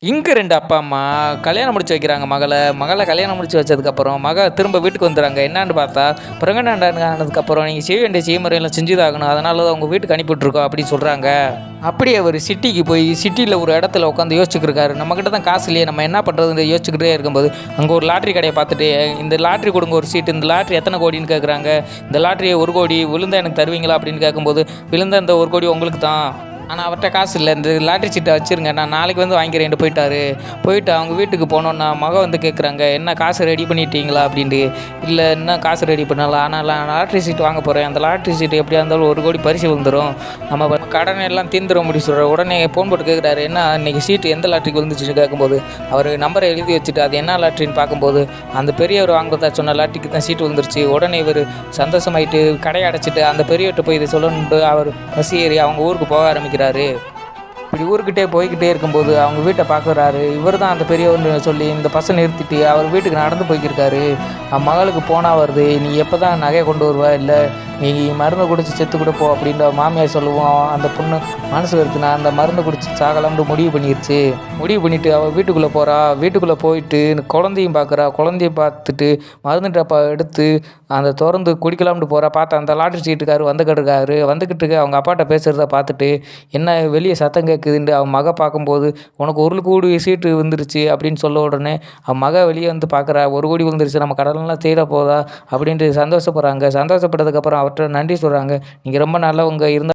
இங்கே 2 அப்பா, அம்மா கல்யாணம் முடிச்சு வைக்கிறாங்க மகள கல்யாணம் முடிச்சு வச்சதுக்கப்புறம், திரும்ப வீட்டுக்கு வந்துடுறாங்க. என்னான்னு பார்த்தா, பிரெக்னன்ட் ஆனதுக்கப்புறம் நீங்கள் செய்ய வேண்டிய செய்முறையெல்லாம் செஞ்சுதாகணும். அதனால தான் உங்கள் வீட்டுக்கு அனுப்பி விட்ருக்கோம் அப்படின்னு சொல்கிறாங்க. அப்படியே அவர் சிட்டிக்கு போய் சிட்டியில் ஒரு இடத்துல உட்காந்து யோசிச்சுக்கிருக்காரு. நம்மக்கிட்ட தான் காசு இல்லையே, நம்ம என்ன பண்ணுறதுன்னு யோசிச்சுக்கிட்டே இருக்கும்போது, அங்கே ஒரு லாட்ரி கடையை பார்த்துட்டு, இந்த லாட்ரி கொடுங்க ஒரு சீட்டு, இந்த லாட்ரி எத்தனை கோடின்னு கேட்குறாங்க. இந்த லாட்ரியை 1 கோடி விழுந்தா எனக்கு தருவீங்களா அப்படின்னு கேட்கும்போது, விழுந்த இந்த 1 கோடி உங்களுக்கு தான். ஆனால் அவர்கிட்ட காசு இல்லை, இந்த லாட்ரி சீட்டை வச்சுருங்க, நான் நாளைக்கு வந்து வாங்கிக்கிறேன்ட்டு போயிட்டாரு. போயிட்டு அவங்க வீட்டுக்கு போனோன்னா வந்து கேட்குறாங்க, என்ன காசு ரெடி பண்ணிட்டீங்களா அப்படின்ட்டு. இல்லை இன்னும் காசு ரெடி பண்ணலாம், ஆனால் நான் லாட்ரி சீட்டு வாங்க போகிறேன், அந்த லாட்ரி சீட்டு எப்படியா இருந்தாலும் 1 கோடி பரிசு வந்துடும், நம்ம கடனை எல்லாம் தீர்ந்துடும் அப்படி சொல்கிற. உடனே ஃபோன் போட்டு கேட்குறாரு, என்ன இன்றைக்கி சீட்டு எந்த லாட்ரிக்கு வந்துச்சுன்னு கேட்கும்போது, அவர் நம்பரை எழுதி வச்சுட்டு அது என்ன லாட்ரின்னு பார்க்கும்போது, அந்த பெரியவர் வாங்குறதா சொன்ன லாட்ரிக்கு தான் சீட்டு வந்துருச்சு. உடனே இவர் சந்தோஷமாயிட்டு கடையை அடைச்சிட்டு அந்த பெரியவர்கிட்ட போய் இதை சொல்லணுன்ட்டு அவர் பஸ் ஏறி அவங்க ஊருக்கு போக ஆரம்பிக்கிறாரு. இப்படி ஊருக்கிட்டே போய்கிட்டே இருக்கும்போது அவங்க வீட்டை பார்க்குறாரு. இவர் தான் அந்த பெரியவர்னு சொல்லி இந்த பஸ்ஸை நிறுத்திட்டு அவர் வீட்டுக்கு நடந்து போய்க்கிருக்காரு. மகளுக்கு போனால் வருது, நீ எப்போ தான் நகையை கொண்டு வருவா, இல்லை நீ மருந்து குடிச்சு செத்து கூட போ அப்படின்ற மாமியார் சொல்லுவோம். அந்த பொண்ணு மனசு வருதுன்னா அந்த மருந்து குடிச்சு சாகலாம்னு முடிவு பண்ணிட்டு அவள் வீட்டுக்குள்ளே போகிறா. வீட்டுக்குள்ளே போயிட்டு குழந்தையும் பார்க்குறா. குழந்தைய பார்த்துட்டு மருந்து டப்பா எடுத்து அந்த திறந்து குடிக்கலாம்னு போகிறா. பார்த்தா அந்த லாட்ரி சீட்டுக்காரர் வந்துக்கிட்டு அவங்க அப்பாட்ட பேசுகிறத பார்த்துட்டு, என்ன வெளியே சத்தம் கேட்குதுன்ட்டு அவன் மக பார்க்கும்போது, உனக்கு 1 கோடி சீட்டு வந்துருச்சு அப்படின்னு சொல்ல உடனே அவன் மக வெளியே வந்து பார்க்குறா. 1 கோடி வந்துருச்சு, நம்ம கடலெல்லாம் தீர போதா அப்படின்ட்டு சந்தோஷப்படுறாங்க. சந்தோஷப்பட்டதுக்கப்புறம் அவர்கிட்ட நன்றி சொல்கிறாங்க. நீங்கள் ரொம்ப நல்லவங்க, இருந்தால்